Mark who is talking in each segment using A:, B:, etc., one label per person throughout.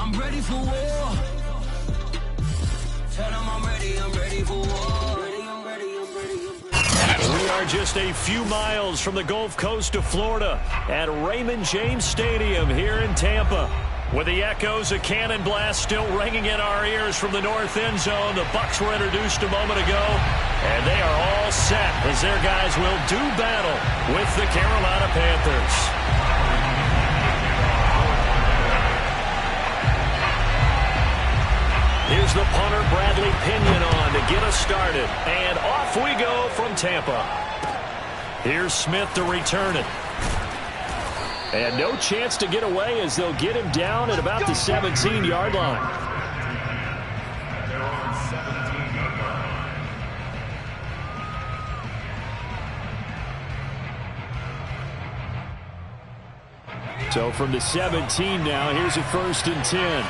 A: I'm ready for war. Tell them I'm ready for war.
B: We are just a few miles from the Gulf Coast of Florida at Raymond James Stadium here in Tampa. With the echoes of cannon blast still ringing in our ears from the north end zone, the Bucs were introduced a moment ago, and they are all set as their guys will do battle with the Carolina Panthers. Here's the punter, Bradley Pinion, on to get us started. And off we go from Tampa. Here's Smith to return it. And no chance to get away as they'll get him down at about the 17-yard line. So from the 17 now, here's a 1st and 10.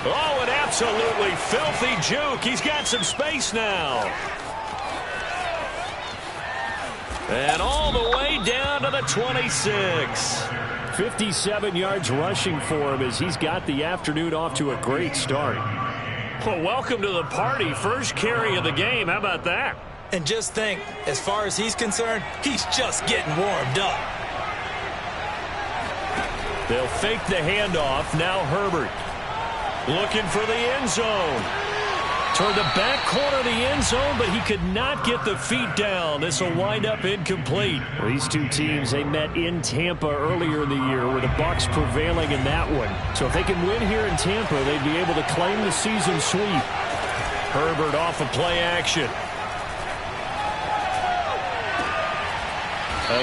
B: Oh, an absolutely filthy juke. He's got some space now. And all the way down to the 26. 57 yards rushing for him as he's got the afternoon off to a great start. Well, welcome to the party. First carry of the game. How about that?
C: And just think, as far as he's concerned, he's just getting warmed up.
B: They'll fake the handoff. Now Herbert. Looking for the end zone. Toward the back corner of the end zone, but he could not get the feet down. This will wind up incomplete. Well, these two teams, they met in Tampa earlier in the year with the Bucs prevailing in that one. So if they can win here in Tampa, they'd be able to claim the season sweep. Herbert off of play action.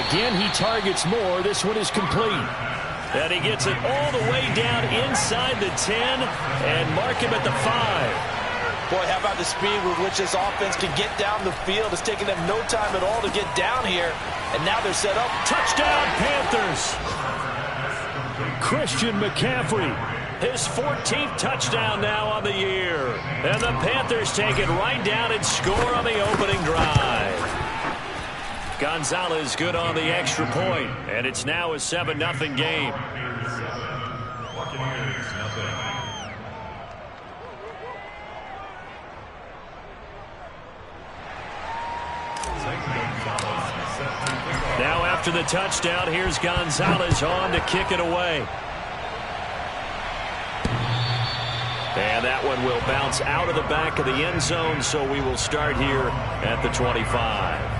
B: Again, he targets more. This one is complete. And he gets it all the way down inside the 10 and mark him at the 5.
D: Boy, how about the speed with which this offense can get down the field? It's taking them no time at all to get down here. And now they're set up.
B: Touchdown, Panthers! Christian McCaffrey, his 14th touchdown now on the year. And the Panthers take it right down and score on the opening drive. Gonzalez good on the extra point, and it's now a 7-0 game. Now after the touchdown, here's Gonzalez on to kick it away. And that one will bounce out of the back of the end zone, so we will start here at the 25.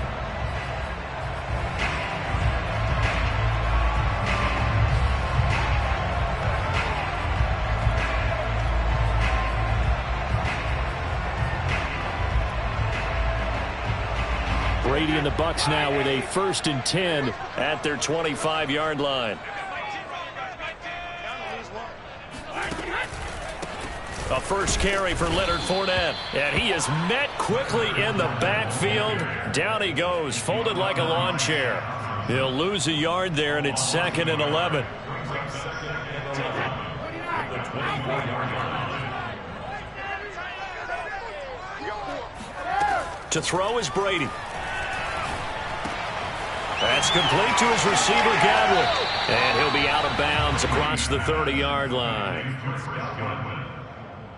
B: Brady and the Bucs now with a 1st and 10 at their 25-yard line. A first carry for Leonard Fournette. And he is met quickly in the backfield. Down he goes, folded like a lawn chair. He'll lose a yard there, and it's 2nd and 11. To throw is Brady. That's complete to his receiver, Godwin. And he'll be out of bounds across the 30-yard line.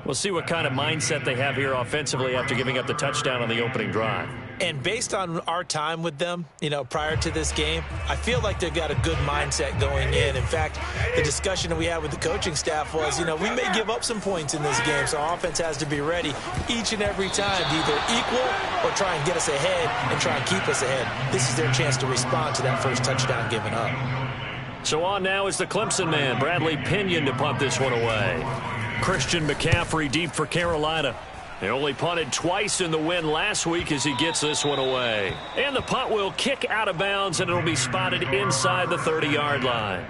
B: We'll see what kind of mindset they have here offensively after giving up the touchdown on the opening drive.
C: And based on our time with them, prior to this game, I feel like they've got a good mindset going in. In fact, the discussion that we had with the coaching staff was, we may give up some points in this game, so our offense has to be ready each and every time to either equal or try and get us ahead and try and keep us ahead. This is their chance to respond to that first touchdown given up.
B: So on now is the Clemson man, Bradley Pinion, to punt this one away. Christian McCaffrey deep for Carolina. They only punted twice in the win last week as he gets this one away. And the punt will kick out of bounds, and it'll be spotted inside the 30-yard line.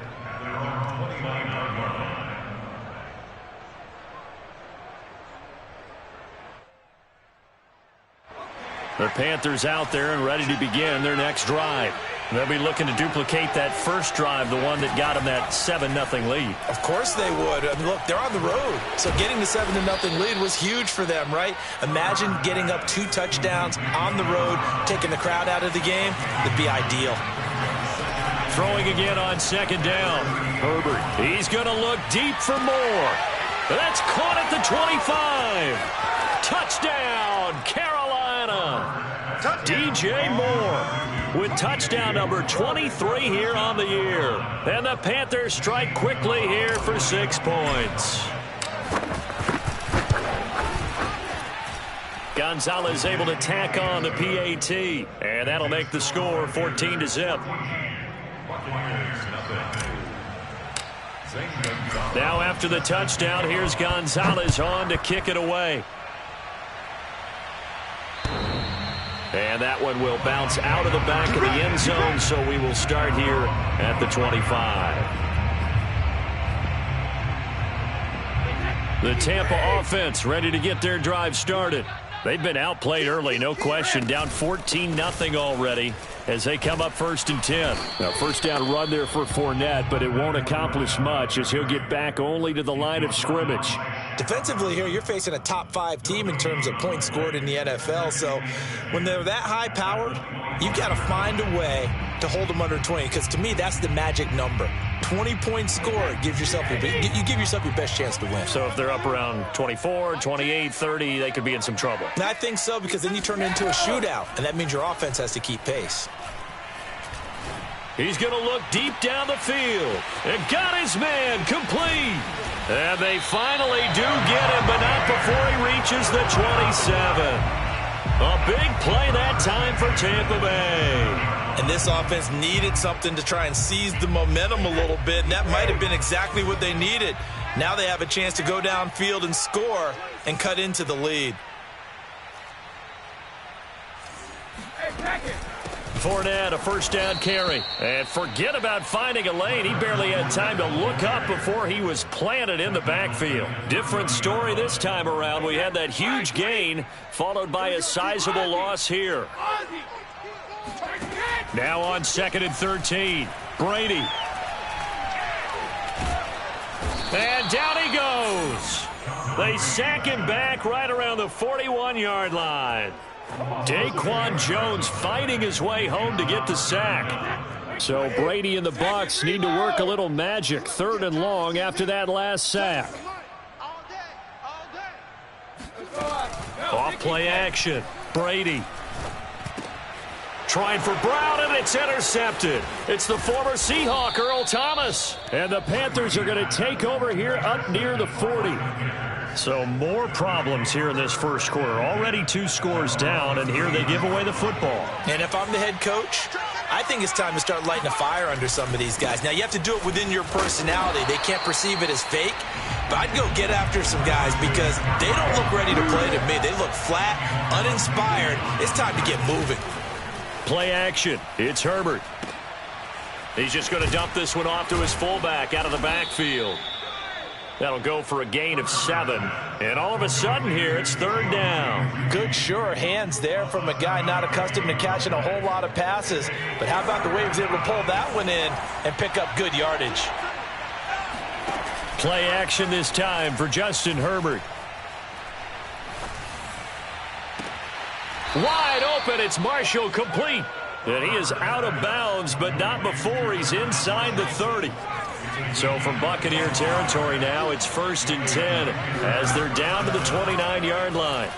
B: The Panthers out there and ready to begin their next drive. They'll be looking to duplicate that first drive, the one that got them that 7-0 lead.
C: Of course they would. I mean, look, they're on the road. So getting the 7-0 lead was huge for them, right? Imagine getting up 2 touchdowns on the road, taking the crowd out of the game. It'd be ideal.
B: Throwing again on second down. Herbert, he's going to look deep for more. That's caught at the 25. Touchdown, Carolina. DJ Moore with touchdown number 23 here on the year. And the Panthers strike quickly here for 6 points. Gonzalez able to tack on the PAT. And that'll make the score 14-0. Now after the touchdown, here's Gonzalez on to kick it away. And that one will bounce out of the back of the end zone, so we will start here at the 25. The Tampa offense ready to get their drive started. They've been outplayed early, no question, down 14-0 already as they come up 1st and 10. Now, first down run there for Fournette, but it won't accomplish much as he'll get back only to the line of scrimmage.
C: Defensively here, you're facing a top 5 team in terms of points scored in the NFL. So when they're that high-powered, you've got to find a way to hold them under 20, because to me, that's the magic number. 20-point score gives yourself you give yourself your best chance to win.
B: So if they're up around 24, 28, 30, they could be in some trouble.
C: And I think so, because then you turn it into a shootout, and that means your offense has to keep pace.
B: He's going to look deep down the field. And got his man complete. And they finally do get him, but not before he reaches the 27. A big play that time for Tampa Bay.
C: And this offense needed something to try and seize the momentum a little bit, and that might have been exactly what they needed. Now they have a chance to go downfield and score and cut into the lead.
B: Fournette, a first down carry. And forget about finding a lane. He barely had time to look up before he was planted in the backfield. Different story this time around. We had that huge gain followed by a sizable loss here. Now on 2nd and 13. Brady. And down he goes. They sack him back right around the 41-yard line. Daquan Jones fighting his way home to get the sack. So Brady and the Bucs need to work a little magic. 3rd and long after that last sack. Off play action. Brady. Trying for Brown, and it's intercepted. It's the former Seahawk, Earl Thomas. And the Panthers are going to take over here up near the 40. So more problems here in this first quarter. Already 2 scores down, and here they give away the football.
C: And if I'm the head coach, I think it's time to start lighting a fire under some of these guys. Now, you have to do it within your personality. They can't perceive it as fake. But I'd go get after some guys because they don't look ready to play to me. They look flat, uninspired. It's time to get moving.
B: Play action. It's Herbert. He's just going to dump this one off to his fullback out of the backfield. That'll go for a gain of 7. And all of a sudden here, it's 3rd down.
C: Good, sure hands there from a guy not accustomed to catching a whole lot of passes. But how about the way he was able to pull that one in and pick up good yardage?
B: Play action this time for Justin Herbert. Wide open, it's Marshall complete. And he is out of bounds, but not before he's inside the 30. So from Buccaneer territory now, it's 1st and 10 as they're down to the 29-yard line.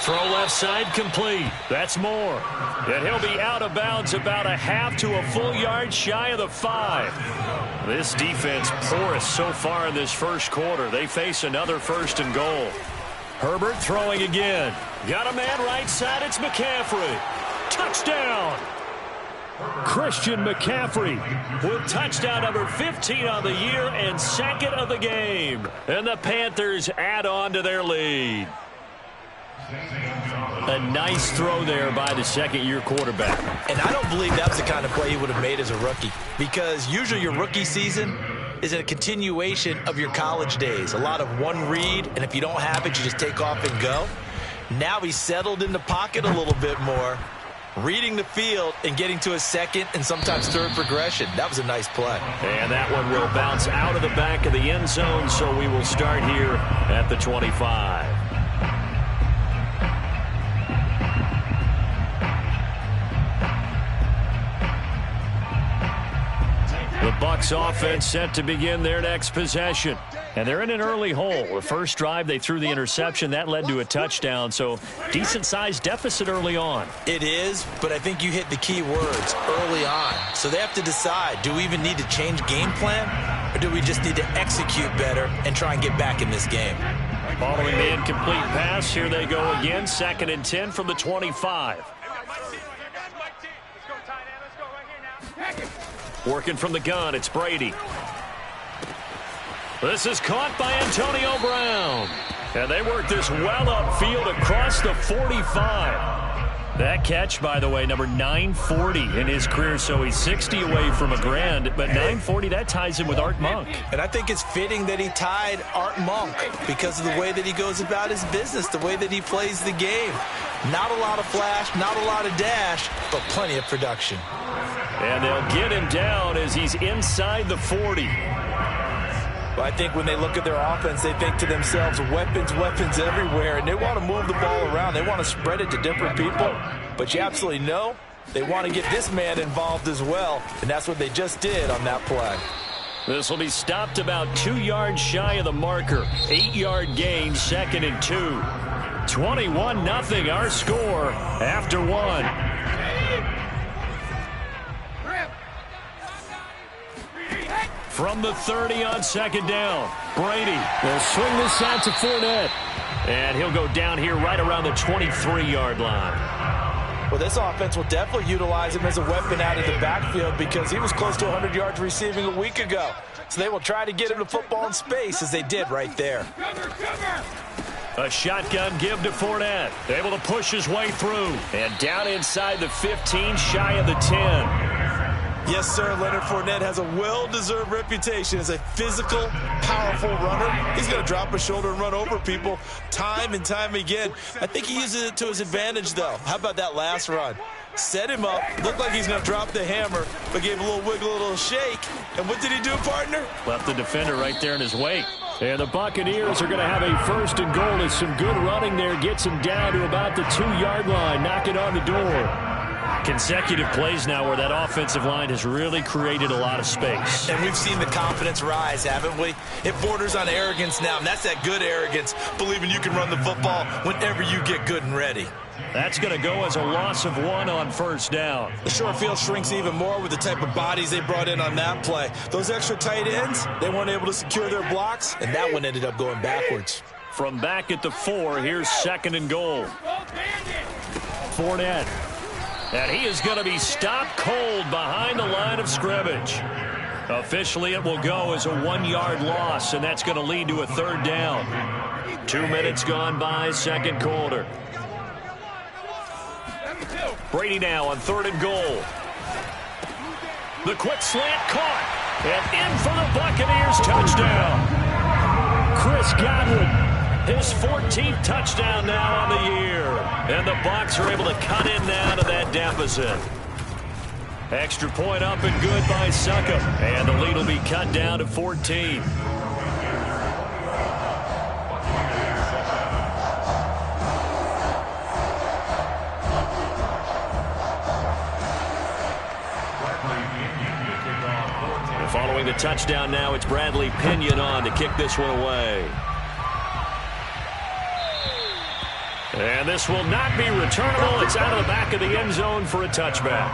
B: Throw left side complete. That's Moore. And he'll be out of bounds about a half to a full yard shy of the 5. This defense porous so far in this first quarter. They face another 1st and goal. Herbert throwing again. Got a man right side. It's McCaffrey. Touchdown. Christian McCaffrey with touchdown number 15 on the year and 2nd of the game. And the Panthers add on to their lead. A nice throw there by the 2nd-year quarterback.
C: And I don't believe that's the kind of play he would have made as a rookie, because usually your rookie season, is a continuation of your college days. A lot of one read, and if you don't have it, you just take off and go. Now he's settled in the pocket a little bit more, reading the field and getting to a second and sometimes third progression. That was a nice play.
B: And that one will bounce out of the back of the end zone, so we will start here at the 25. The Bucs offense set to begin their next possession. And they're in an early hole. The first drive, they threw the interception. That led to a touchdown, so decent-sized deficit early on.
C: It is, but I think you hit the key words, early on. So they have to decide, do we even need to change game plan, or do we just need to execute better and try and get back in this game?
B: Following the incomplete pass, here they go again. 2nd and 10 from the 25. Working from the gun, it's Brady. This is caught by Antonio Brown. And they work this well upfield across the 45. That catch, by the way, number 940 in his career, so he's 60 away from a grand. But 940, that ties him with Art Monk.
C: And I think it's fitting that he tied Art Monk because of the way that he goes about his business, the way that he plays the game. Not a lot of flash, not a lot of dash, but plenty of production.
B: And they'll get him down as he's inside the 40.
C: Well, I think when they look at their offense, they think to themselves, weapons, weapons everywhere, and they want to move the ball around. They want to spread it to different people. But you absolutely know they want to get this man involved as well, and that's what they just did on that play.
B: This will be stopped about 2 yards shy of the marker. 8-yard gain, 2nd and 2. 21-0 our score after 1. From the 30 on 2nd down, Brady will swing this out to Fournette. And he'll go down here right around the 23-yard line.
C: Well, this offense will definitely utilize him as a weapon out of the backfield because he was close to 100 yards receiving a week ago. So they will try to get him the football in space as they did right there.
B: A shotgun give to Fournette. Able to push his way through. And down inside the 15, shy of the 10.
C: Yes, sir, Leonard Fournette has a well-deserved reputation as a physical, powerful runner. He's going to drop his shoulder and run over people time and time again. I think he uses it to his advantage, though. How about that last run? Set him up, looked like he's going to drop the hammer, but gave a little wiggle, a little shake. And what did he do, partner?
B: Left the defender right there in his wake. And the Buccaneers are going to have a 1st and goal as some good running there gets him down to about the 2-yard line, knocking on the door. Consecutive plays now where that offensive line has really created a lot of space.
C: And we've seen the confidence rise, haven't we? It borders on arrogance now, and that's that good arrogance, believing you can run the football whenever you get good and ready.
B: That's going to go as a loss of 1 on 1st down.
C: The short field shrinks even more with the type of bodies they brought in on that play. Those extra tight ends, they weren't able to secure their blocks, and that one ended up going backwards.
B: From back at the 4, here's 2nd and goal. Fournette. And he is going to be stopped cold behind the line of scrimmage. Officially, it will go as a 1-yard loss, and that's going to lead to a 3rd down. 2 minutes gone by, 2nd quarter. Brady now on 3rd and goal. The quick slant caught. And in for the Buccaneers touchdown. Chris Godwin. His 14th touchdown now on the year. And the Bucs are able to cut in now to that deficit. Extra point up and good by Succop. And the lead will be cut down to 14. And following the touchdown now, it's Bradley Pinion on to kick this one away. And this will not be returnable. It's out of the back of the end zone for a touchback.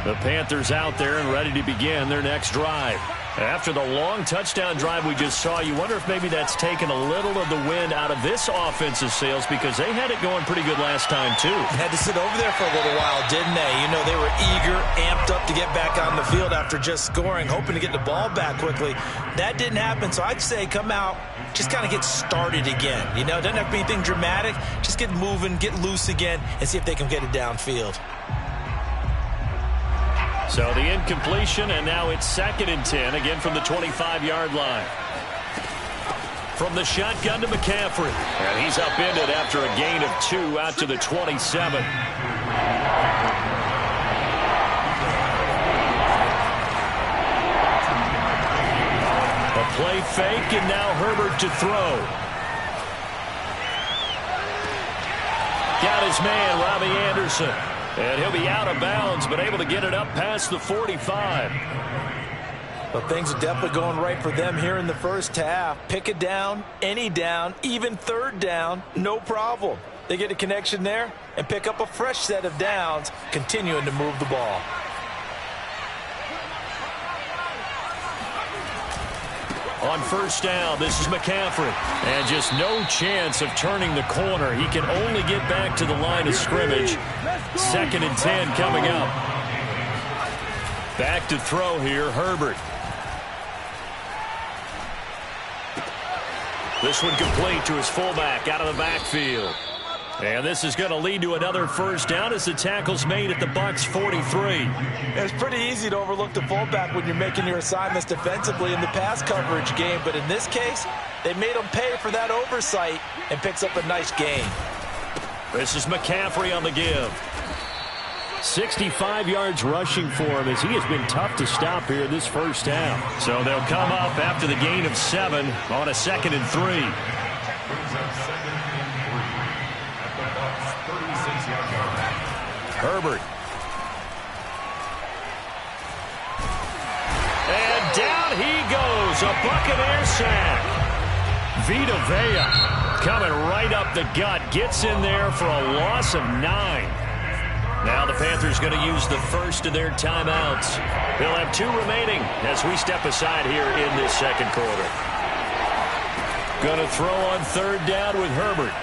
B: The Panthers out there and ready to begin their next drive. After the long touchdown drive we just saw, you wonder if maybe that's taken a little of the wind out of this offensive sails because they had it going pretty good last time, too.
C: Had to sit over there for a little while, didn't they? You know, they were eager, amped up to get back on the field after just scoring, hoping to get the ball back quickly. That didn't happen, so I'd say come out, just kind of get started again. You know, it doesn't have to be anything dramatic. Just get moving, get loose again, and see if they can get it downfield.
B: So the incompletion, and now it's 2nd and 10, again from the 25-yard line. From the shotgun to McCaffrey. And he's upended after a gain of 2 out to the 27. A play fake, and now Herbert to throw. Got his man, Robbie Anderson. And he'll be out of bounds, but able to get it up past the 45.
C: Well, things are definitely going right for them here in the first half. Pick it down, any down, even 3rd down, no problem. They get a connection there and pick up a fresh set of downs, continuing to move the ball.
B: On 1st down, this is McCaffrey. And just no chance of turning the corner. He can only get back to the line of scrimmage. 2nd and 10 coming up. Back to throw here, Herbert. This one complete to his fullback out of the backfield. And this is going to lead to another 1st down as the tackle's made at the Bucs 43.
C: It's pretty easy to overlook the fullback when you're making your assignments defensively in the pass coverage game. But in this case, they made him pay for that oversight and picks up a nice gain.
B: This is McCaffrey on the give. 65 yards rushing for him as he has been tough to stop here this first half. So they'll come up after the gain of 7 on a 2nd and 3. Herbert. And down he goes. A Buccaneer sack. Vita Vea coming right up the gut. Gets in there for a loss of 9. Now the Panthers going to use the first of their timeouts. They'll have 2 remaining as we step aside here in this 2nd quarter. Going to throw on 3rd down with Herbert.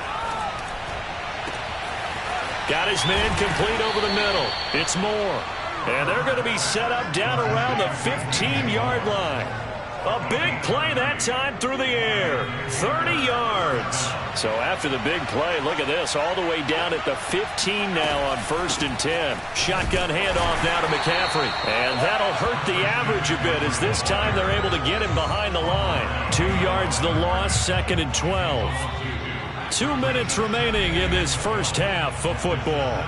B: Got his man complete over the middle. It's Moore. And they're going to be set up down around the 15-yard line. A big play that time through the air. 30 yards. So after the big play, look at this. All the way down at the 15 now on 1st and 10. Shotgun handoff now to McCaffrey. And that'll hurt the average a bit as this time they're able to get him behind the line. 2 yards the loss, 2nd and 12. 2 minutes remaining in this first half of football.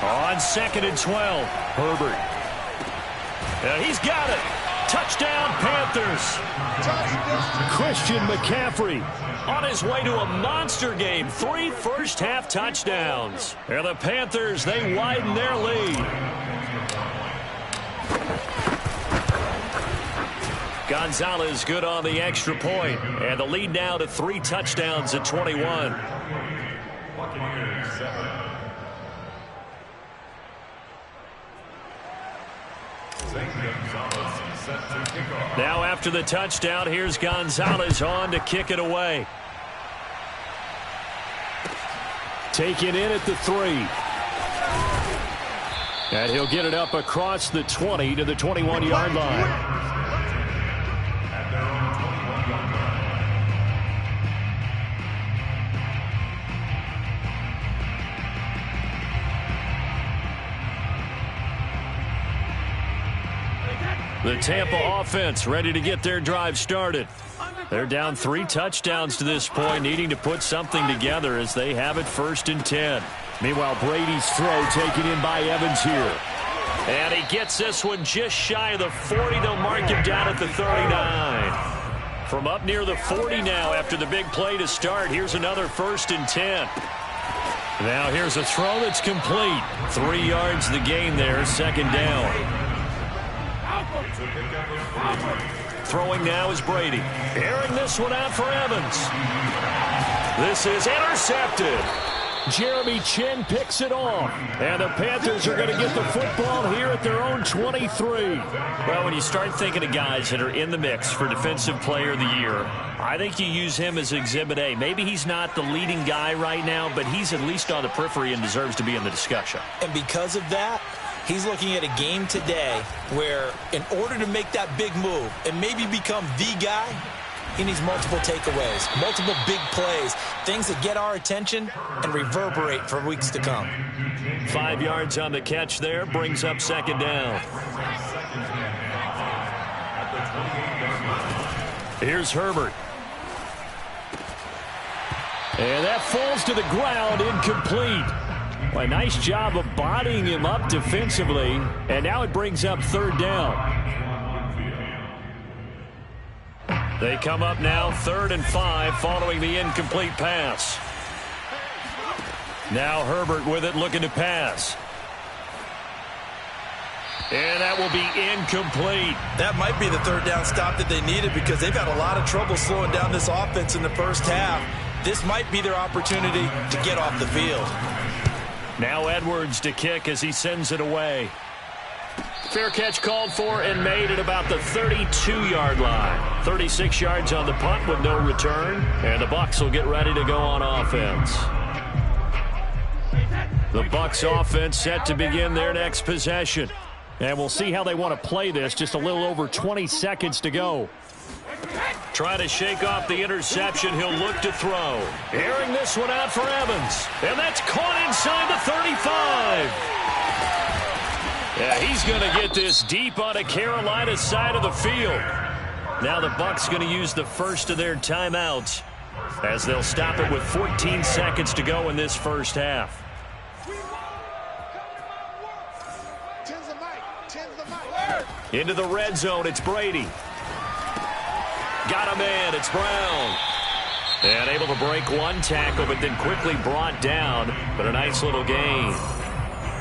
B: On 2nd and 12, Herbert. He's got it. Touchdown, Panthers. Christian McCaffrey on his way to a monster game. 3 first-half touchdowns. And the Panthers, they widen their lead. Gonzalez good on the extra point. And the lead now to 3 touchdowns at 21. Now after the touchdown, here's Gonzalez on to kick it away. Taken in at the 3. And he'll get it up across the 20 to the 21-yard line. The Tampa offense ready to get their drive started. They're down 3 touchdowns to this point, needing to put something together as they have it 1st and 10. Meanwhile, Brady's throw taken in by Evans here. And he gets this one just shy of the 40. They'll mark him down at the 39. From up near the 40 now after the big play to start, here's another 1st and 10. Now here's a throw that's complete. 3 yards the gain there, 2nd down. Throwing now is Brady. Airing this one out for Evans. This is intercepted. Jeremy Chinn picks it off. And the Panthers are going to get the football here at their own 23.
E: Well, when you start thinking of guys that are in the mix for Defensive Player of the Year, I think you use him as Exhibit A. Maybe he's not the leading guy right now, but he's at least on the periphery and deserves to be in the discussion.
C: And because of that, he's looking at a game today where in order to make that big move and maybe become the guy, he needs multiple takeaways, multiple big plays, things that get our attention and reverberate for weeks to come.
B: 5 yards on the catch there, brings up second down. Here's Herbert. And that falls to the ground, incomplete. Well, a nice job of bodying him up defensively, and now it brings up third down. They come up now 3rd and 5 following the incomplete pass. Now Herbert with it, looking to pass. And that will be incomplete.
C: That might be the third down stop that they needed because they've had a lot of trouble slowing down this offense in the first half. This might be their opportunity to get off the field.
B: Now Edwards to kick as he sends it away. Fair catch called for and made at about the 32-yard line. 36 yards on the punt with no return. And the Bucs will get ready to go on offense. The Bucs offense set to begin their next possession. And we'll see how they want to play this. Just a little over 20 seconds to go. Trying to shake off the interception. He'll look to throw. Airing this one out for Evans. And that's caught inside the 35. Yeah, he's going to get this deep on the Carolina side of the field. Now the Bucs going to use the first of their timeouts as they'll stop it with 14 seconds to go in this first half. Into the red zone, it's Brady. Got a man, it's Brown. And able to break one tackle, but then quickly brought down. But a nice little gain.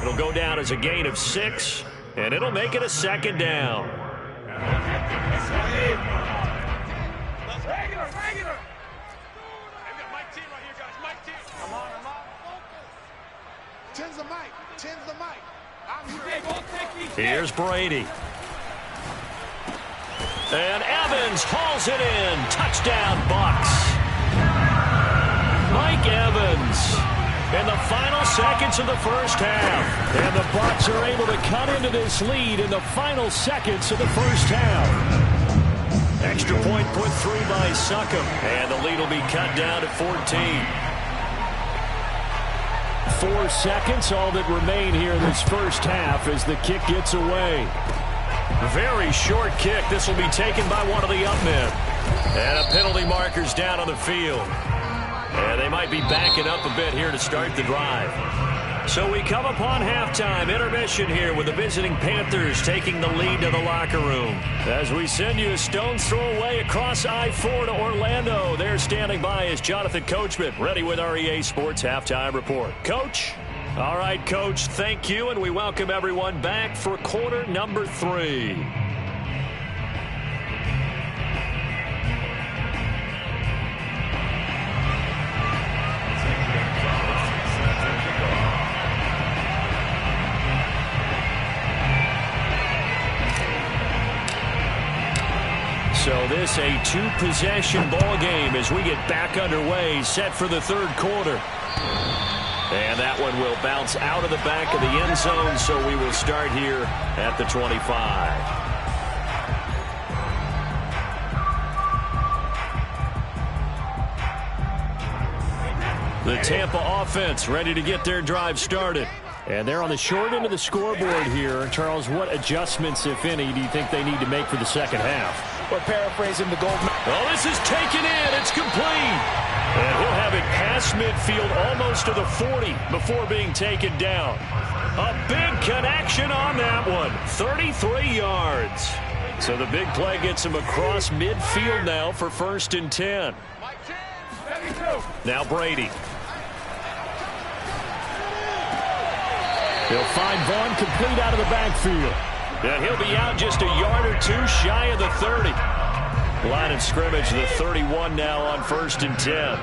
B: It'll go down as a gain of 6, and it'll make it a second down. Here's Brady. And Evans hauls it in. Touchdown, Bucs. Mike Evans in the final seconds of the first half. And the Bucs are able to cut into this lead in the final seconds of the first half. Extra point put through by Succop. And the lead will be cut down to 14. 4 seconds, all that remain here in this first half as the kick gets away. Very short kick. This will be taken by one of the up men. And a penalty marker's down on the field. And they might be backing up a bit here to start the drive. So we come upon halftime intermission here with the visiting Panthers taking the lead to the locker room. As we send you a stone's throw away across I-4 to Orlando. There standing by is Jonathan Coachman, ready with our EA Sports Halftime Report. Coach? All right, Coach, thank you, and we welcome everyone back for quarter number 3. So this a 2-possession ball game as we get back underway, set for the third quarter. And that one will bounce out of the back of the end zone, so we will start here at the 25. The Tampa offense ready to get their drive started. And they're on the short end of the scoreboard here. Charles, what adjustments, if any, do you think they need to make for the second half?
C: We're paraphrasing the gold.
B: Oh, this is taken in. It's complete. And he'll have it past midfield almost to the 40 before being taken down. A big connection on that one. 33 yards. So the big play gets him across midfield now for 1st and 10. Now Brady. He'll find Vaughn complete out of the backfield. And he'll be out just a yard or two shy of the 30. Line of scrimmage, the 31 now on 1st and 10.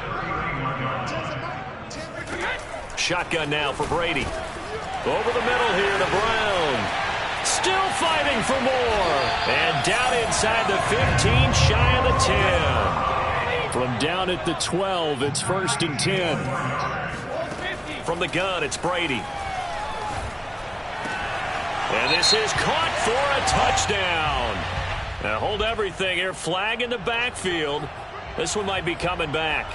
B: Shotgun now for Brady. Over the middle here to Brown. Still fighting for more. And down inside the 15, shy of the 10. From down at the 12, it's 1st and 10. From the gun, it's Brady. And this is caught for a touchdown. Now hold everything here. Flag in the backfield. This one might be coming back.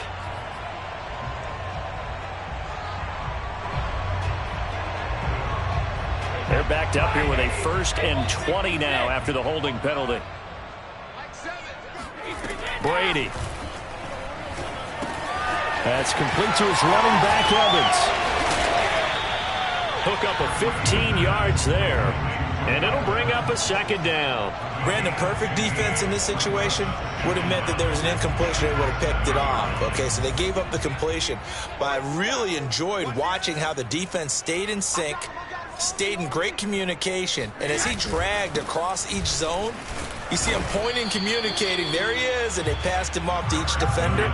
B: They're backed up here with a 1st and 20 now after the holding penalty. Brady. That's complete to his running back, Evans. Hook up of 15 yards there. And it'll bring up a 2nd down.
C: Brandon, perfect defense in this situation would have meant that there was an incompletion. They would have picked it off. Okay, so they gave up the completion. But I really enjoyed watching how the defense stayed in sync, stayed in great communication. And as he dragged across each zone, you see him pointing, communicating. There he is, and they passed him off to each defender.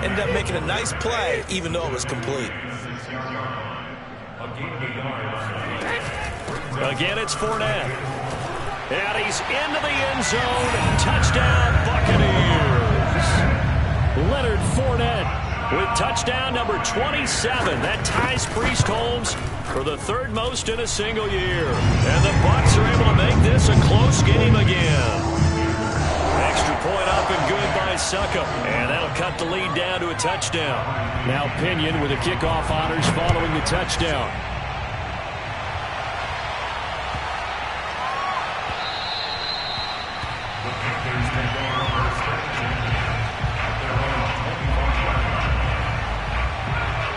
C: Ended up making a nice play, even though it was complete.
B: Again, it's Fournette. And he's into the end zone. Touchdown, Buccaneers. Leonard Fournette with touchdown number 27. That ties Priest Holmes for the 3rd most in a single year. And the Bucs are able to make this a close game again. Extra point up and good by Succop. And that'll cut the lead down to a touchdown. Now Pinion with the kickoff honors following the touchdown.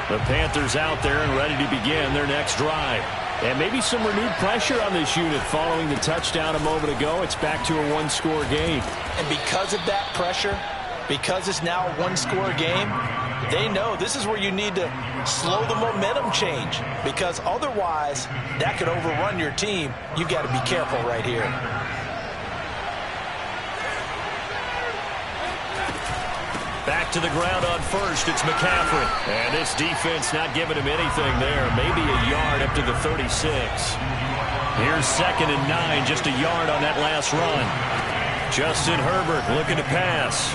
B: The Panthers out there and ready to begin their next drive. And maybe some renewed pressure on this unit following the touchdown a moment ago. It's back to a 1-score game.
C: And because of that pressure, because it's now a 1-score game, they know this is where you need to slow the momentum change. Because otherwise, that could overrun your team. You've got to be careful right here.
B: Back to the ground on 1st, it's McCaffrey. And this defense not giving him anything there. Maybe a yard up to the 36. Here's 2nd and 9, just a yard on that last run. Justin Herbert looking to pass.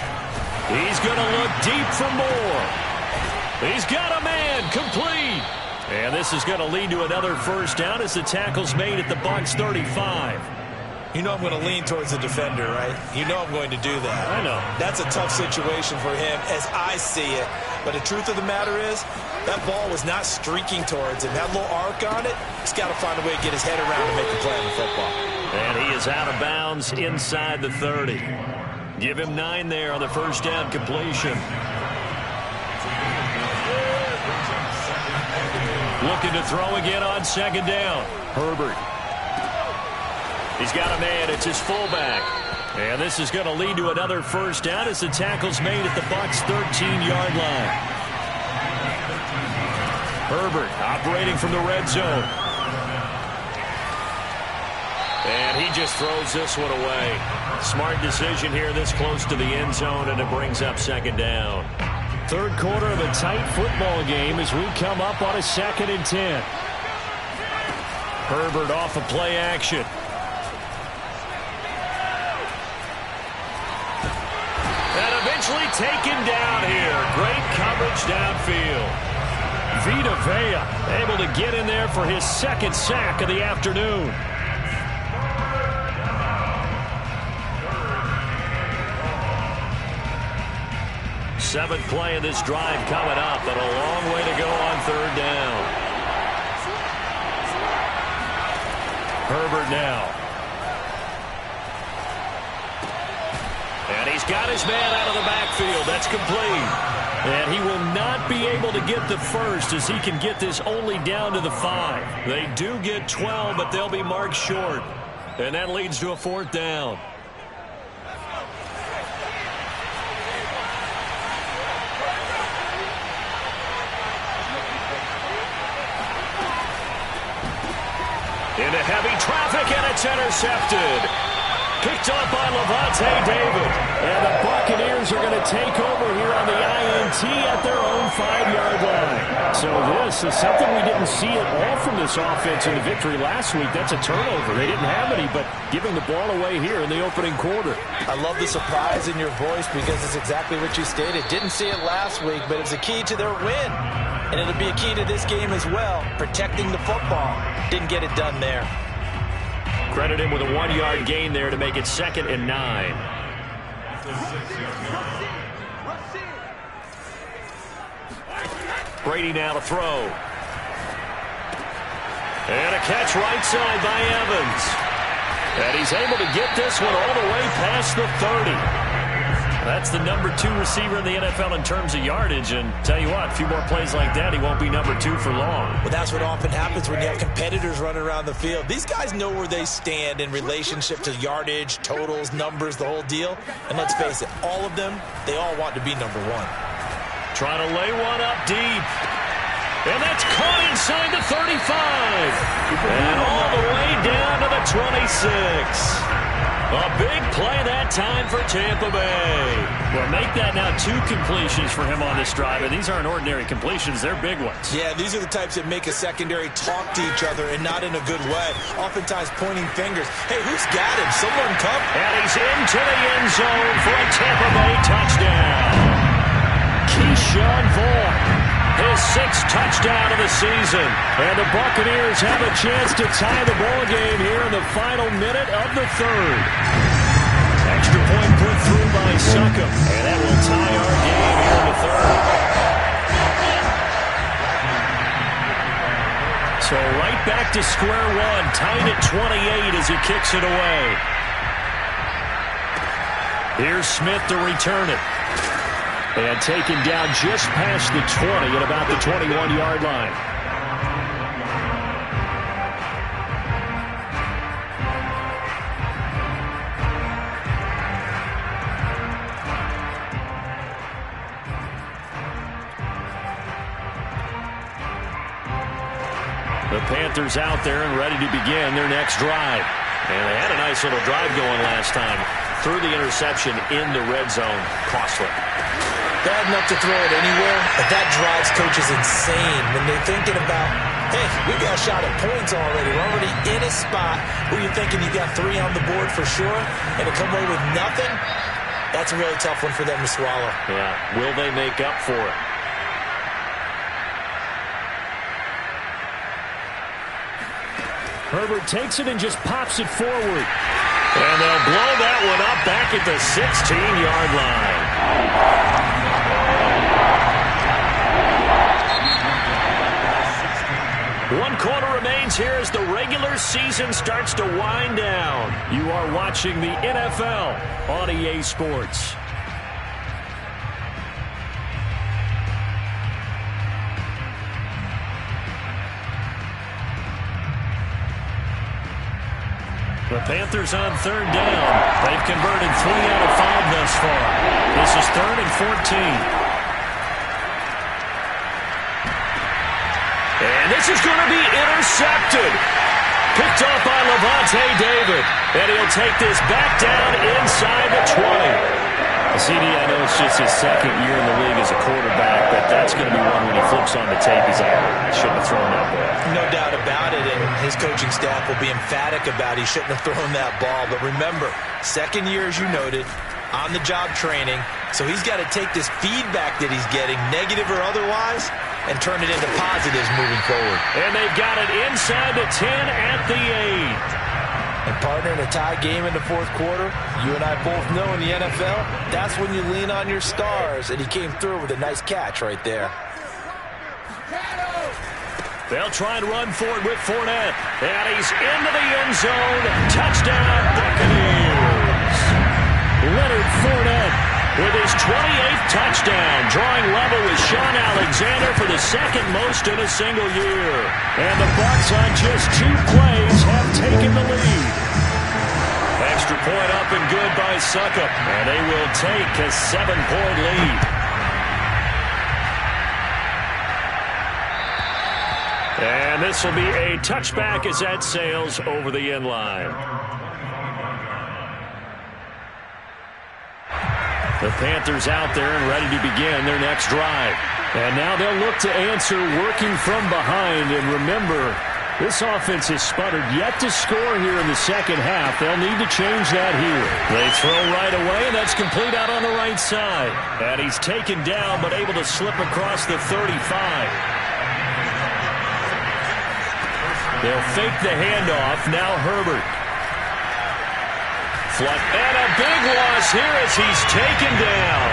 B: He's going to look deep for more. He's got a man, complete. And this is going to lead to another 1st down as the tackle's made at the Bucs 35.
C: You know I'm going to lean towards the defender, right? You know I'm going to do that.
B: I know.
C: That's a tough situation for him as I see it. But the truth of the matter is, that ball was not streaking towards him. That little arc on it, he's got to find a way to get his head around and make a play on the football.
B: And he is out of bounds inside the 30. Give him 9 there on the 1st down completion. Looking to throw again on 2nd down. Herbert. He's got a man. It's his fullback. And this is going to lead to another 1st down as the tackle's made at the Bucs' 13-yard line. Herbert operating from the red zone. And he just throws this one away. Smart decision here this close to the end zone, and it brings up 2nd down. 3rd quarter of a tight football game as we come up on a 2nd and 10. Herbert off of play action. And eventually taken down here. Great coverage downfield. Vita Vea able to get in there for his 2nd sack of the afternoon. Seventh play of this drive coming up, and a long way to go on 3rd down. Herbert now. And he's got his man out of the backfield. That's complete. And he will not be able to get the 1st as he can get this only down to the 5. They do get 12, but they'll be marked short. And that leads to a 4th down. Into heavy traffic, and it's intercepted. Picked up by Levante David. And
E: take over here on the INT at their own 5-yard line. So this is something we didn't see at all from this offense in the victory last week. That's a turnover. They didn't have any, but giving the ball away here in the opening quarter.
C: I love the surprise in your voice because it's exactly what you stated. Didn't see it last week, but it's a key to their win. And it'll be a key to this game as well, protecting the football. Didn't get it done there.
E: Credit him with a 1-yard gain there to make it 2nd and 9. Brady now to throw. And a catch right side by Evans. And he's able to get this one all the way past the 30. That's the number 2 receiver in the NFL in terms of yardage. And tell you what, a few more plays like that, he won't be number 2 for long.
C: Well, that's what often happens when you have competitors running around the field. These guys know where they stand in relationship to yardage, totals, numbers, the whole deal. And let's face it, all of them, they all want to be number 1.
E: Trying to lay one up deep. And that's caught inside the 35. And all the way down to the 26. A big play that time for Tampa Bay. Well, make that now 2 completions for him on this drive. And these aren't ordinary completions. They're big ones.
C: Yeah, these are the types that make a secondary talk to each other and not in a good way. Oftentimes pointing fingers. Hey, who's got him? Someone come.
E: And he's into the end zone for a Tampa Bay touchdown. Keyshawn Vaughn, his 6th touchdown of the season. And the Buccaneers have a chance to tie the ball game here in the final minute of the 3rd. Extra point put through by Succop. And that will tie our game here in the 3rd. So right back to square one, tied at 28 as he kicks it away. Here's Smith to return it. And taken down just past the 20 at about the 21-yard line. The Panthers out there and ready to begin their next drive. And they had a nice little drive going last time. Threw the interception in the red zone. Costly.
C: Bad enough to throw it anywhere, but that drives coaches insane when they're thinking about, hey, we got a shot at points already. We're already in a spot where you're thinking you got 3 on the board for sure, and to come away with nothing, that's a really tough one for them to swallow.
E: Yeah, will they make up for it? Herbert takes it and just pops it forward. And they'll blow that one up back at the 16-yard line. 1 quarter remains here as the regular season starts to wind down. You are watching the NFL on EA Sports. The Panthers on 3rd down. They've converted 3 out of 5 thus far. This is 3rd and 14. And this is going to be intercepted. Picked off by Lavonte David. And he'll take this back down inside the 20. CD, I know it's just his 2nd year in the league as a quarterback, but that's going to be one when he flips on the tape. He's like, I shouldn't have thrown that ball.
C: No doubt about it, and his coaching staff will be emphatic about he shouldn't have thrown that ball. But remember, 2nd year, as you noted, on-the-job training, so he's got to take this feedback that he's getting, negative or otherwise, and turn it into positives moving forward.
E: And they've got it inside the 10 at the 8.
C: And partner, in a tie game in the 4th quarter, you and I both know in the NFL, that's when you lean on your stars, and he came through with a nice catch right there.
E: They'll try and run forward with Fournette. And he's into the end zone. Touchdown, Buccaneers. Leonard Fournette with his 28th touchdown, drawing level with Sean Alexander for the 2nd most in a single year. And the Bucs on just 2 plays have taken the lead. Extra point up and good by Succop. And they will take a 7-point lead. And this will be a touchback as that sails over the end line.
B: The Panthers out there and ready to begin their next drive. And now they'll look to answer working from behind. And remember, this offense has sputtered yet to score here in the second half. They'll need to change that here. They throw right away, and that's complete out on the right side. And he's taken down, but able to slip across the 35. They'll fake the handoff. Now Herbert. And a big loss here as he's taken down.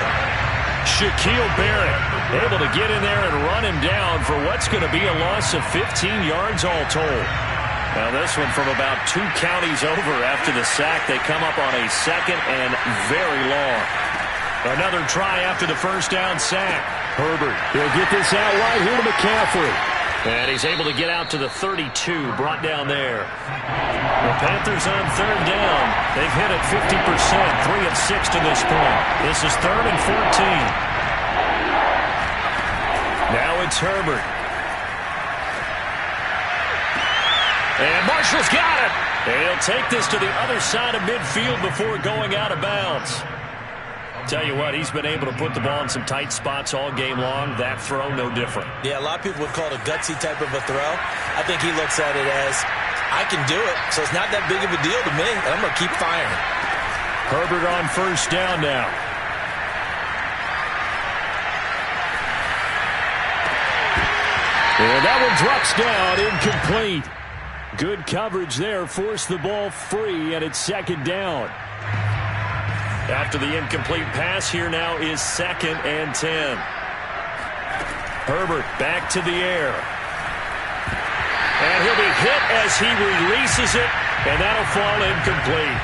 B: Shaquille Barrett able to get in there and run him down for what's going to be a loss of 15 yards all told. Now this one from about 2 counties over after the sack. They come up on a second and very long. Another try after the first down sack. Herbert, he'll get this out wide here to McCaffrey. And he's able to get out to the 32, brought down there. The Panthers on third down. They've hit it 50%, 3 of 6 to this point. This is 3rd and 14. Now it's Herbert. And Marshall's got it. And he'll take this to the other side of midfield before going out of bounds. Tell you what, he's been able to put the ball in some tight spots all game long. That throw, no different.
C: Yeah, a lot of people would call it a gutsy type of a throw. I think he looks at it as, I can do it, so it's not that big of a deal to me, and I'm going to keep firing.
B: Herbert on first down now. And that one drops down, incomplete. Good coverage there, forced the ball free, and it's second down. After the incomplete pass, here now is 2nd and 10. Herbert back to the air. And he'll be hit as he releases it, and that'll fall incomplete.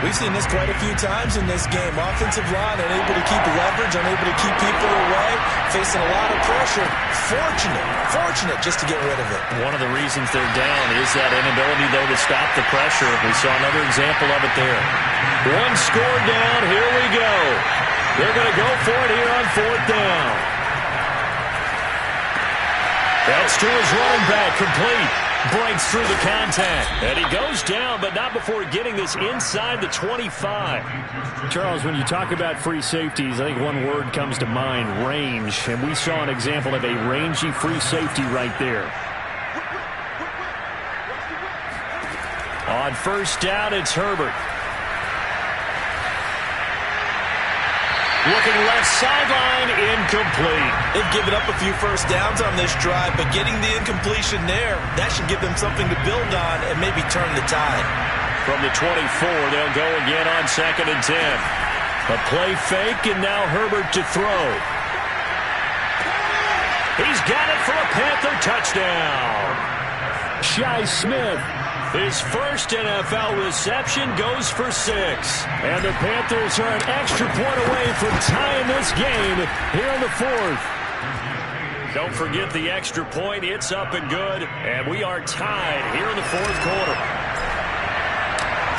C: We've seen this quite a few times in this game. Offensive line unable to keep leverage, unable to keep people away, facing a lot of pressure. Fortunate just to get rid of it.
B: One of the reasons they're down is that inability, though, to stop the pressure. We saw another example of it there. One score down. Here we go. They're going to go for it here on 4th down. That's to his running back, complete. Breaks through the contact. And he goes down, but not before getting this inside the 25. Charles, when you talk about free safeties, I think one word comes to mind, range. And we saw an example of a rangy free safety right there. On first down, it's Herbert. Looking left sideline, incomplete.
C: They've given up a few first downs on this drive, but getting the incompletion there, that should give them something to build on and maybe turn the tide.
B: From the 24, they'll go again on 2nd and 10. A play fake, and now Herbert to throw. He's got it for a Panther touchdown. Shi Smith. His first NFL reception goes for 6. And the Panthers are an extra point away from tying this game here in the 4th. Don't forget the extra point. It's up and good. And we are tied here in the 4th quarter.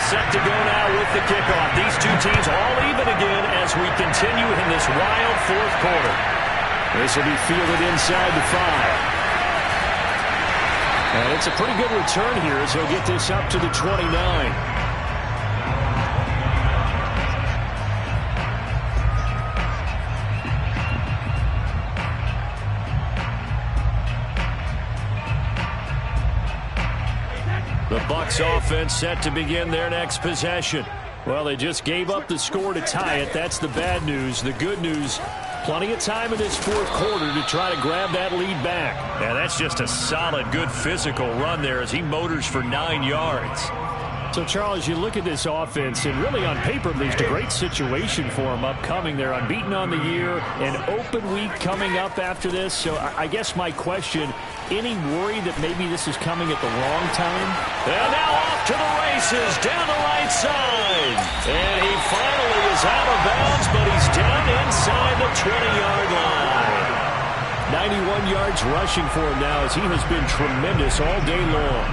B: Set to go now with the kickoff. These two teams all even again as we continue in this wild 4th quarter. This will be fielded inside the 5. And it's a pretty good return here as he'll get this up to the 29. The Bucs offense set to begin their next possession. Well, they just gave up the score to tie it. That's the bad news. The good news, plenty of time in this 4th quarter to try to grab that lead back. Yeah, that's just a solid, good physical run there as he motors for 9 yards. So, Charles, you look at this offense, and really on paper, at least, a great situation for them upcoming. They're unbeaten on the year, an open week coming up after this. So I guess my question, any worry that maybe this is coming at the wrong time? And now off to the races, down the right side. And he finally is out of bounds, but he's down inside the 20-yard line. 91 yards rushing for him now as he has been tremendous all day long.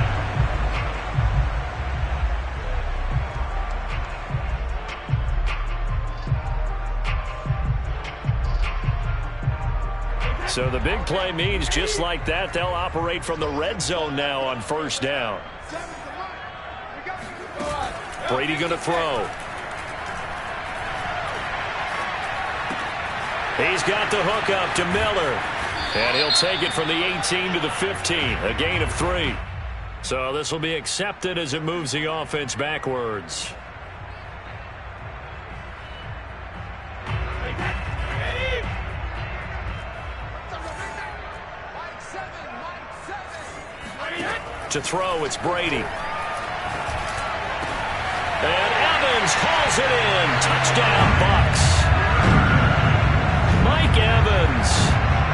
B: So the big play means just like that, they'll operate from the red zone now on first down. Brady going to throw. He's got the hook up to Miller. And he'll take it from the 18 to the 15, a gain of 3. So this will be accepted as it moves the offense backwards. To throw, it's Brady. And Evans hauls it in. Touchdown, Bucs. Mike Evans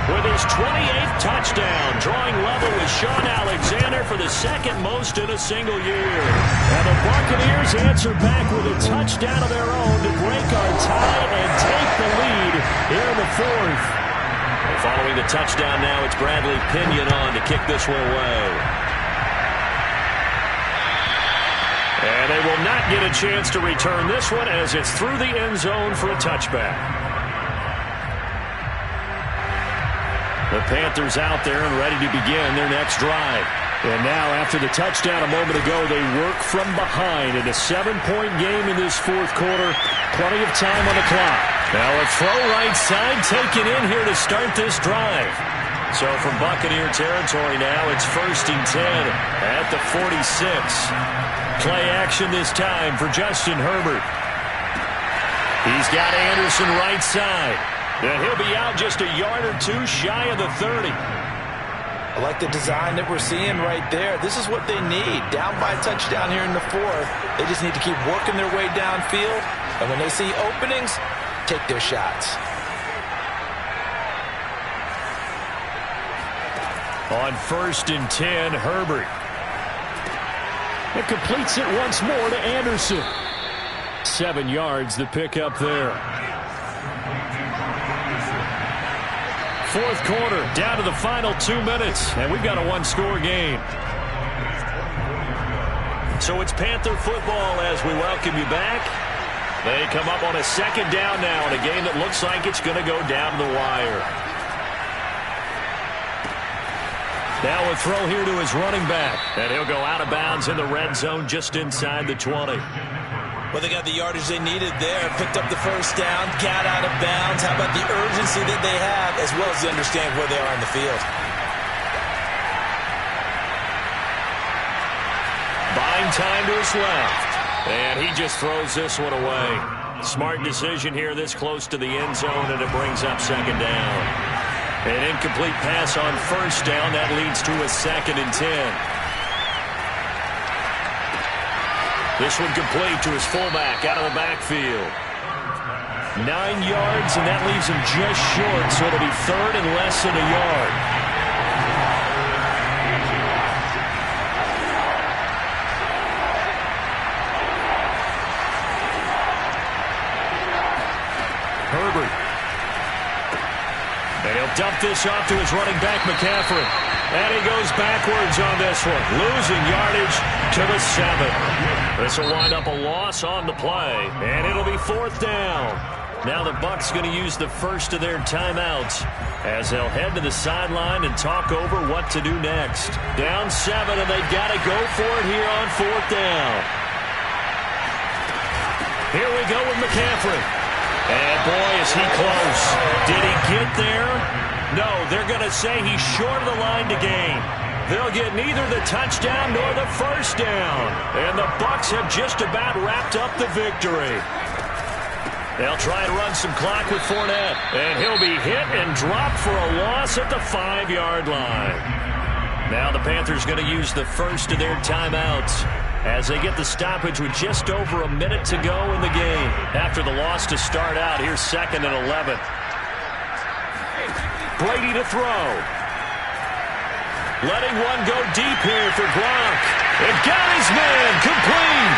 B: with his 28th touchdown, drawing level with Sean Alexander for the second most in a single year. And the Buccaneers answer back with a touchdown of their own to break our tie and take the lead here in the fourth. And following the touchdown now, it's Bradley Pinion on to kick this one away. And they will not get a chance to return this one as it's through the end zone for a touchback. The Panthers out there and ready to begin their next drive. And now after the touchdown a moment ago, they work from behind in a 7-point game in this fourth quarter. Plenty of time on the clock. Now a throw right side taken in here to start this drive. So from Buccaneer territory now, it's 1st and 10 at the 46. Play action this time for Justin Herbert. He's got Anderson right side. And he'll be out just a yard or two shy of the 30.
C: I like the design that we're seeing right there. This is what they need. Down by a touchdown here in the fourth. They just need to keep working their way downfield. And when they see openings, take their shots.
B: On 1st and 10, Herbert. It completes it once more to Anderson. 7 yards the pickup there. Fourth quarter, down to the final 2 minutes, and we've got a one-score game. So it's Panther football as we welcome you back. They come up on a 2nd down now in a game that looks like it's going to go down to the wire. Now a throw here to his running back, and he'll go out of bounds in the red zone just inside the 20.
C: Well, they got the yardage they needed there. Picked up the first down, got out of bounds. How about the urgency that they have, as well as they understand where they are in the field?
B: Buying time to his left, and he just throws this one away. Smart decision here this close to the end zone, and it brings up 2nd down. An incomplete pass on 1st down. That leads to a 2nd and 10. This one complete to his fullback out of the backfield. 9 yards, and that leaves him just short, so it'll be 3rd and less than a yard. Herbert. And he'll dump this off to his running back, McCaffrey. And he goes backwards on this one, losing yardage to the 7. This will wind up a loss on the play, and it'll be 4th down. Now the Bucs going to use the first of their timeouts as they'll head to the sideline and talk over what to do next. Down 7, and they've got to go for it here on 4th down. Here we go with McCaffrey. And boy, is he close. Did he get there? No, they're going to say he's short of the line to gain. They'll get neither the touchdown nor the first down. And the Bucs have just about wrapped up the victory. They'll try and run some clock with Fournette. And he'll be hit and dropped for a loss at the 5-yard line. Now the Panthers going to use the first of their timeouts as they get the stoppage with just over a minute to go in the game. After the loss to start out, here's 2nd and 11. Brady to throw. Letting one go deep here for Gronk. It got his man complete.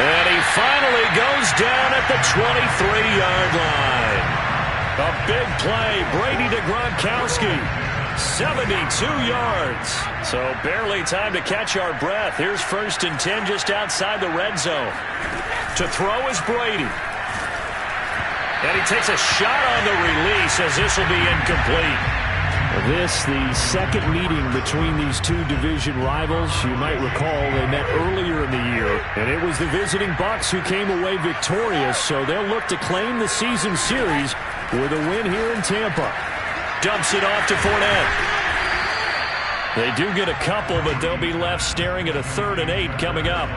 B: And he finally goes down at the 23-yard line. A big play. Brady to Gronkowski. 72 yards. So barely time to catch our breath. Here's 1st and 10 just outside the red zone. To throw is Brady. And he takes a shot on the release as this will be incomplete. This, the second meeting between these two division rivals. You might recall they met earlier in the year, and it was the visiting Bucs who came away victorious, so they'll look to claim the season series with a win here in Tampa. Dumps it off to Fournette. They do get a couple, but they'll be left staring at a 3rd and 8 coming up.